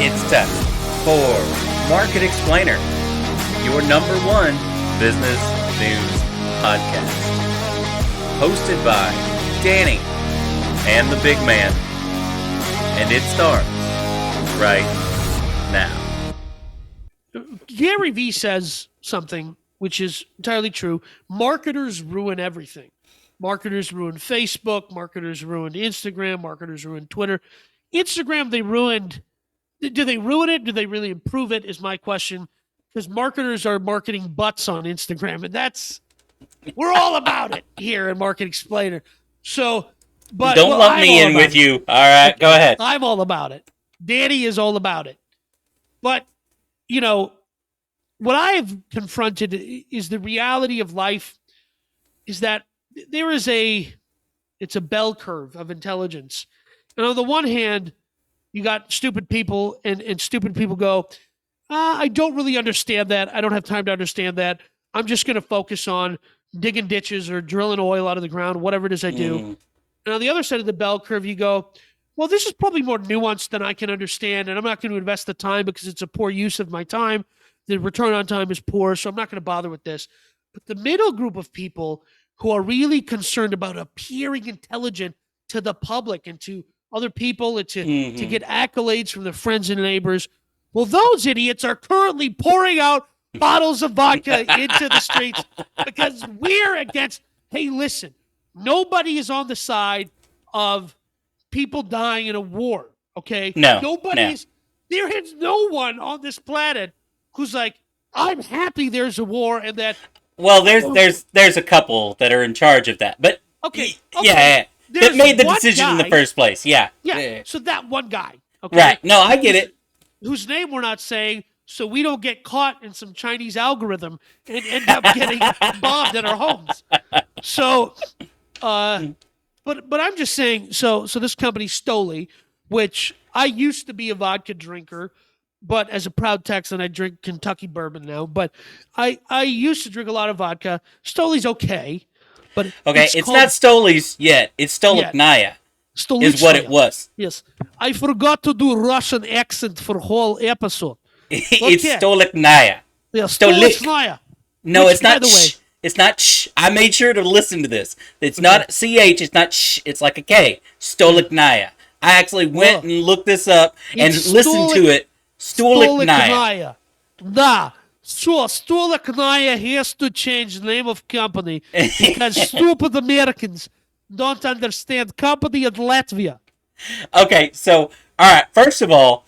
It's time for Market Explainer, your number one business news podcast. Hosted by Danny and the big man. And it starts right now. Gary Vee says something which is entirely true. Marketers ruin everything. Marketers ruin Facebook. Marketers ruined Instagram. Marketers ruined Twitter. Instagram, they ruined. Do they ruin it? Do they really improve it? Is my question. Because marketers are marketing butts on Instagram, and we're all about it here at Market Explainer. So, but don't lump me in with you. All right, go ahead. I'm all about it. Danny is all about it. But, you know, what I've confronted is the reality of life is that it's a bell curve of intelligence. And on the one hand, you got stupid people and stupid people go, I don't really understand that. I don't have time to understand that. I'm just going to focus on digging ditches or drilling oil out of the ground, whatever it is I do. And on the other side of the bell curve, you go, well, this is probably more nuanced than I can understand, and I'm not going to invest the time because it's a poor use of my time. The return on time is poor, so I'm not going to bother with this. But the middle group of people who are really concerned about appearing intelligent to the public and to other people and to get accolades from their friends and neighbors, well, those idiots are currently pouring out bottles of vodka into the streets because we're against, hey, listen, nobody is on the side of people dying in a war, okay? No. There is no one on this planet who's like, I'm happy there's a war and that. Well, there's a couple that are in charge of that, but okay. Yeah. That made the decision in the first place. Yeah. So that one guy, okay? Right. No, I get it. Whose name we're not saying, so we don't get caught in some Chinese algorithm and end up getting bombed at our homes. So, but I'm just saying. So this company Stoli, which I used to be a vodka drinker, but as a proud Texan, I drink Kentucky bourbon now. But I used to drink a lot of vodka. Stoli's okay, but it's not Stoli's yet. It's Stolichnaya. Is what it was. Yes, I forgot to do Russian accent for whole episode. It's Stolichnaya. Yeah, Stolichnaya. No, which, it's not. By the way, it's not sh. I made sure to listen to this. It's not ch. It's not sh. It's like a k. Stolichnaya. I actually went and looked this up and listened to it. Stolichnaya. Da. So Stolichnaya has to change the name of company because stupid Americans don't understand company in Latvia. Okay, so all right. First of all,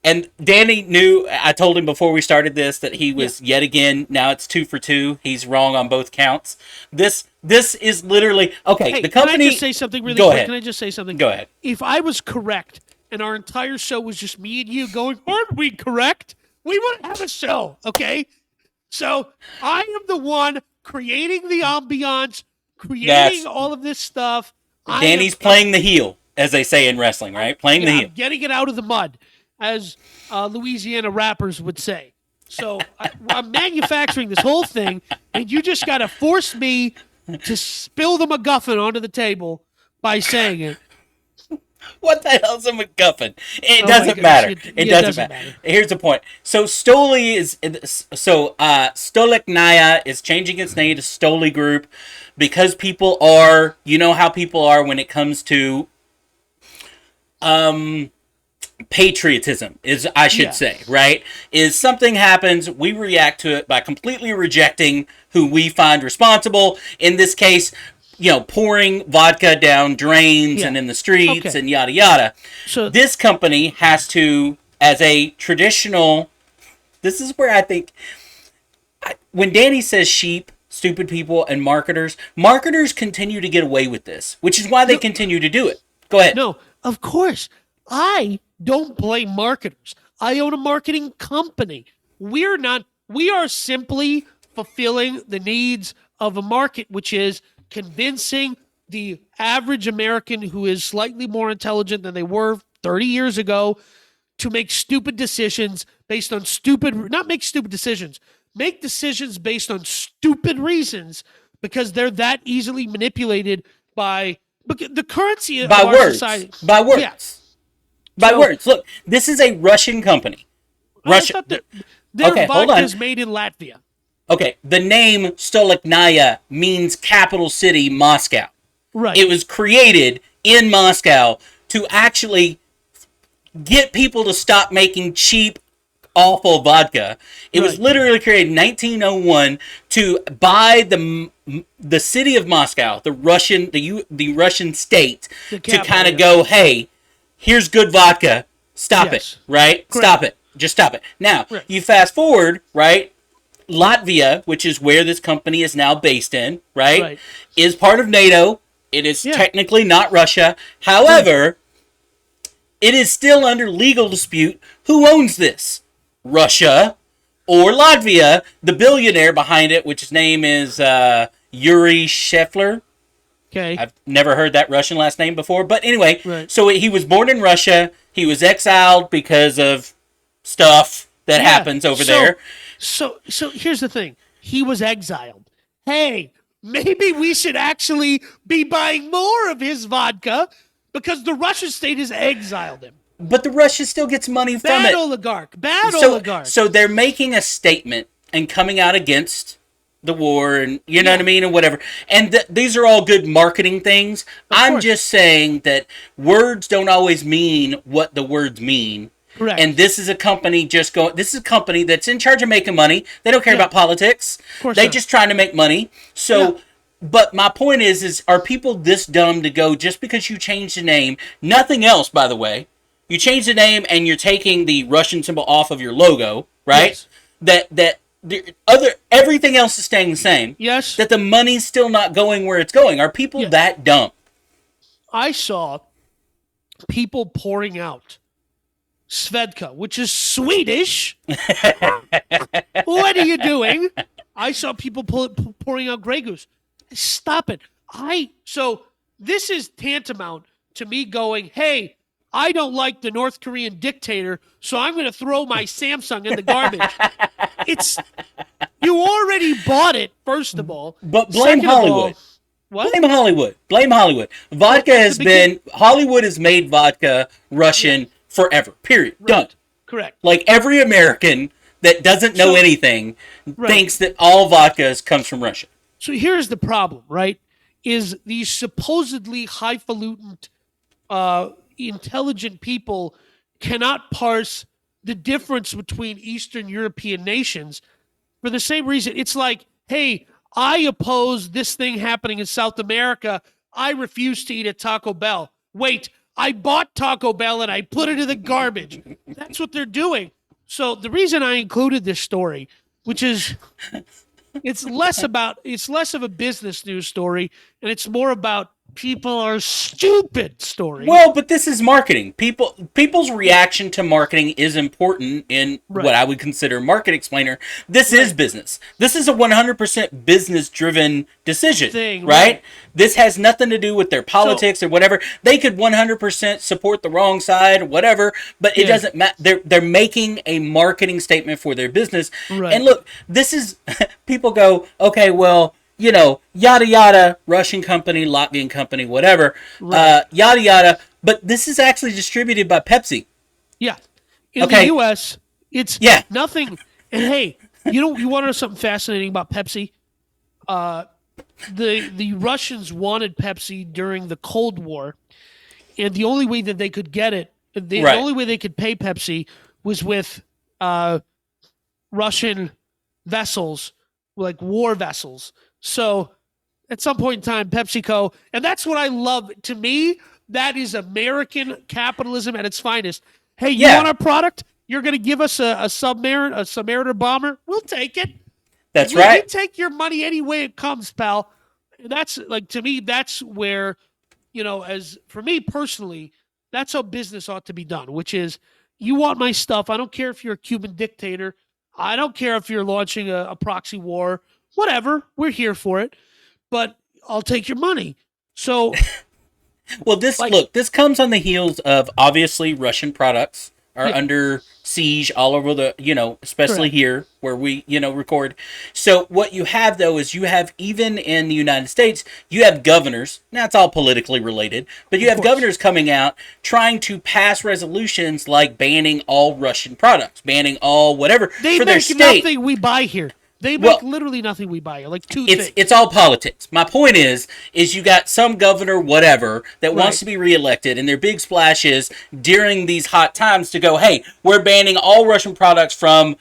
and Danny knew. I told him before we started this that he was yet again. Now it's 2 for 2. He's wrong on both counts. This is literally okay. Hey, the company. Can I just say something really Go quick? ahead. Can I just say something? Go ahead. If I was correct and our entire show was just me and you going, aren't we correct? We wouldn't have a show, okay? So I am the one creating the ambiance, creating all of this stuff. Danny's playing the heel, as they say in wrestling, right? Playing the heel. I'm getting it out of the mud, as Louisiana rappers would say. So I'm manufacturing this whole thing, and you just got to force me to spill the MacGuffin onto the table by saying it. What the hell's a MacGuffin? It doesn't matter. It doesn't matter. Here's the point. So Stolichnaya is changing its name to Stoli Group because people are, you know how people are when it comes to patriotism, I should say, right? Is something happens, we react to it by completely rejecting who we find responsible. In this case, pouring vodka down drains and in the streets and yada yada. So this company has to, as a traditional, this is where I think, when Danny says sheep, stupid people, and marketers continue to get away with this, which is why they continue to do it. Go ahead. No, of course. I don't blame marketers. I own a marketing company. We are simply fulfilling the needs of a market, which is convincing the average American who is slightly more intelligent than they were 30 years ago to make stupid decisions based on make decisions based on stupid reasons because they're that easily manipulated by the currency of our society. By words. Yeah. By So words. Look, this is a Russian company. I Russia. thought that their Okay, hold vodka on. is made in Latvia. Okay, the name Stolichnaya means capital city, Moscow. Right. It was created in Moscow to actually get people to stop making cheap, awful vodka. It was Right. literally created in 1901 to buy the city of Moscow, the Russian state, The to capital, kind of yes. go, hey, here's good vodka. Stop it, Yes. right? Correct. Stop it. Just stop it. Now, Right. you fast forward, right? Latvia, which is where this company is now based in, right, Right. is part of NATO. It is Yeah. technically not Russia. However, it is still under legal dispute who owns this, Russia or Latvia. The billionaire behind it, which his name is Yuri Shefler. Okay. I've never heard that Russian last name before. But anyway, Right. so he was born in Russia. He was exiled because of stuff that Yeah. happens over there. So here's the thing. He was exiled. Hey, maybe we should actually be buying more of his vodka because the Russian state has exiled him. But the Russia still gets money from Bad it. oligarch. Bad So, oligarch. so they're making a statement and coming out against the war, and you know what I mean, and whatever. And these are all good marketing things. I'm course. just saying that words don't always mean what the words mean. Correct. And this is a company this is a company that's in charge of making money. They don't care Yeah. about politics. Of course They're not. just trying to make money. So, Yeah. but my point is are people this dumb to go just because you change the name, nothing else, by the way, you change the name and you're taking the Russian symbol off of your logo, right? Yes. That everything else is staying the same. Yes. That the money's still not going where it's going. Are people Yeah. that dumb? I saw people pouring out Svedka, which is Swedish. What are you doing? I saw people pouring out Grey Goose. Stop it. So this is tantamount to me going, hey, I don't like the North Korean dictator, so I'm going to throw my Samsung in the garbage. You already bought it, first of all. But blame Second of all, Hollywood. what? Blame Hollywood. Blame Hollywood. Vodka Well, has been Hollywood has made vodka Russian forever. Period. Done. Correct. Like every American that doesn't know anything thinks that all vodka comes from Russia. So here's the problem, right? Is these supposedly highfalutin, intelligent people cannot parse the difference between Eastern European nations for the same reason. It's like, hey, I oppose this thing happening in South America. I refuse to eat at Taco Bell. Wait, I bought Taco Bell and I put it in the garbage. That's what they're doing. So the reason I included this story, which is it's less of a business news story and it's more about people are stupid story. Well, but this is marketing. People's reaction to marketing is important in what I would consider market explainer. This is business. This is a 100% business driven decision, right? This has nothing to do with their politics or whatever. They could 100% support the wrong side or whatever, but it doesn't matter. They're making a marketing statement for their business. Right. And look, this is people go, okay, well, you know, yada yada, Russian company, Latvian company, whatever, yada yada. But this is actually distributed by Pepsi. Yeah. In the U.S., it's nothing. And hey, you want to know something fascinating about Pepsi? The Russians wanted Pepsi during the Cold War, and the only way that they could get it, the only way they could pay Pepsi was with Russian vessels, like war vessels. So at some point in time, PepsiCo, and that's what I love. To me, that is American capitalism at its finest. Hey, you want our product? You're going to give us a Submariner bomber? We'll take it. That's right. We take your money any way it comes, pal. And that's like, to me, that's where, as for me personally, that's how business ought to be done, which is you want my stuff. I don't care if you're a Cuban dictator. I don't care if you're launching a proxy war. Whatever, we're here for it, but I'll take your money. So, well, this comes on the heels of obviously Russian products are under siege all over the, especially Correct. here where we, record. So what you have though is you have, even in the United States, you have governors. Now it's all politically related, but you Of have course. governors coming out trying to pass resolutions like banning all Russian products, banning all whatever They for their make state. nothing we buy here. They make Well, literally nothing we buy here. Like two it's things. it's all politics. My point is you got some governor whatever that wants Right. to be reelected, and their big splash is during these hot times to go, hey, we're banning all Russian products from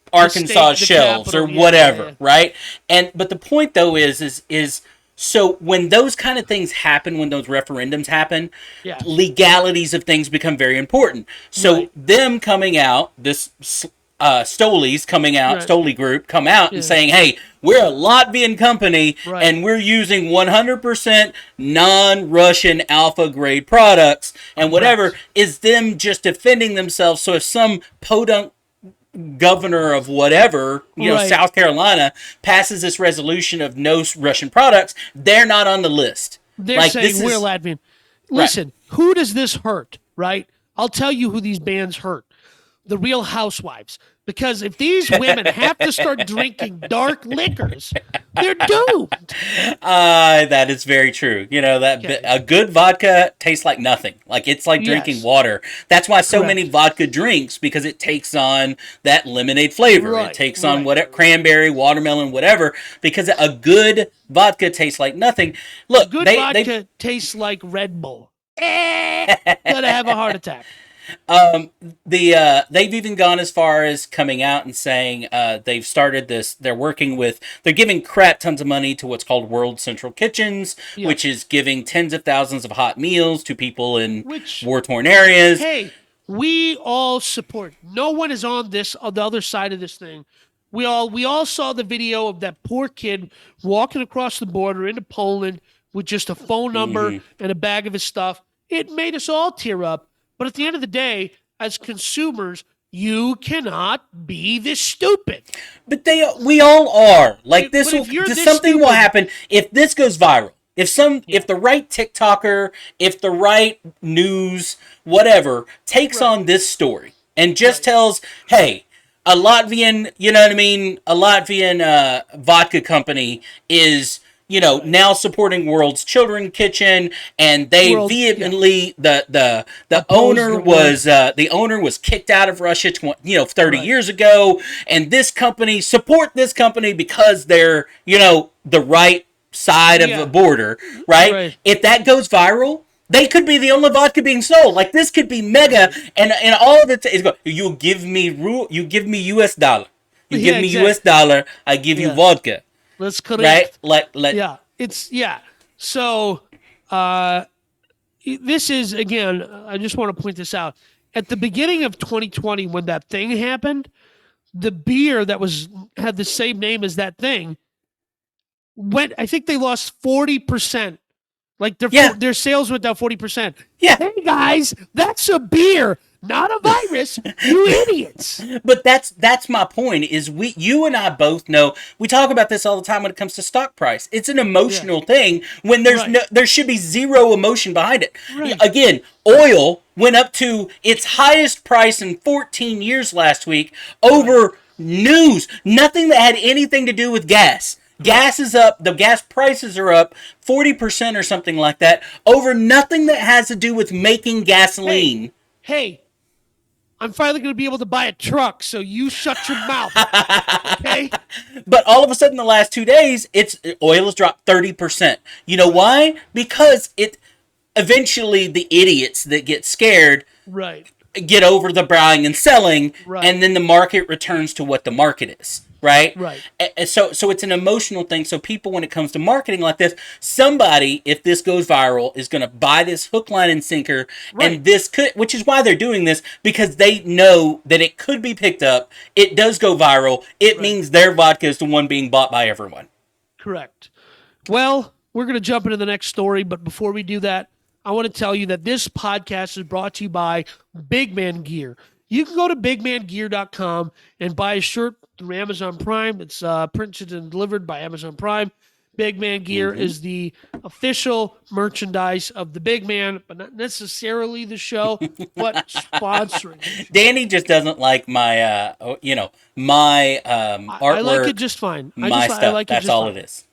The Arkansas state, the shelves or capital. Yeah, yeah, whatever, yeah. right? And but the point though is so when those kind of things happen, when those referendums happen, Yes. legalities of things become very important. So Right. them coming out, this Stolies coming out, Right. Stoli Group come out and Yeah. saying, "Hey, we're a Latvian company Right. and we're using 100% non-Russian alpha grade products and whatever," Correct. is them just defending themselves. So if some podunk governor of whatever, Right. South Carolina passes this resolution of no Russian products, they're not on the list. They're Like saying this we're is Latvian. right. Listen, who does this hurt? Right? I'll tell you who these bands hurt. The Real Housewives. Because if these women have to start drinking dark liquors, they're doomed. That is very true. That Okay. a good vodka tastes like nothing. Like it's like drinking Yes. water. That's why so many Correct. vodka drinks, because it takes on that lemonade flavor. It Right. takes on Right. whatever cranberry, watermelon, whatever. Because a good vodka tastes like nothing. Look, Good vodka tastes like Red Bull. Gonna have a heart attack. they've even gone as far as coming out and saying they've started this. They're giving crap tons of money to what's called World Central Kitchens, Yeah. which is giving tens of thousands of hot meals to people in Which, war-torn areas. hey, we all support. No one is on the other side of this thing. We all saw the video of that poor kid walking across the border into Poland with just a phone number and a bag of his stuff. It made us all tear up. But at the end of the day, as consumers, you cannot be this stupid. But we all are. Like But if you're this something will stupid- happen if this goes viral. If the right TikToker, if the right news, whatever, takes on this story and just tells, hey, a Latvian, you know what I mean? A Latvian vodka company is, now supporting World's Children Kitchen, and they vehemently the owner was kicked out of Russia 30 years ago, and this company support this company because they're the right side of the border, right? If that goes viral, they could be the only vodka being sold. Like this could be mega, and all of it is go. You give me US dollar. You give me US dollar. I give you vodka. Let's correct. Right? So, this is again. I just want to point this out. At the beginning of 2020, when that thing happened, the beer that had the same name as that thing went. I think they lost 40%. Like their sales went down 40%. Yeah. Hey guys, that's a beer, not a virus. You idiots. But that's my point. Is you and I both know, we talk about this all the time when it comes to stock price. It's an emotional thing when there should be zero emotion behind it. Right. Again, oil went up to its highest price in 14 years last week over news. Nothing that had anything to do with gas. Gas is up. The gas prices are up 40% or something like that over nothing that has to do with making gasoline. Hey, I'm finally going to be able to buy a truck, so you shut your mouth. Okay? But all of a sudden, the last 2 days, oil has dropped 30%. You know why? Because eventually the idiots that get scared get over the buying and selling, and then the market returns to what the market is. Right? So it's an emotional thing. So people, when it comes to marketing like this, somebody, if this goes viral, is going to buy this hook, line, and sinker. And this could, which is why they're doing this, because they know that it could be picked up. It does go viral. It means their vodka is the one being bought by everyone. Correct. Well, we're going to jump into the next story. But before we do that, I want to tell you that this podcast is brought to you by Big Man Gear. You can go to bigmangear.com and buy a shirt through Amazon Prime. It's printed and delivered by Amazon Prime. Big Man gear is the official merchandise of the Big Man, but not necessarily the show, but sponsoring the show. Danny just doesn't like my, my I like artwork, it just fine. my I stuff. like it That's just all fine. it is.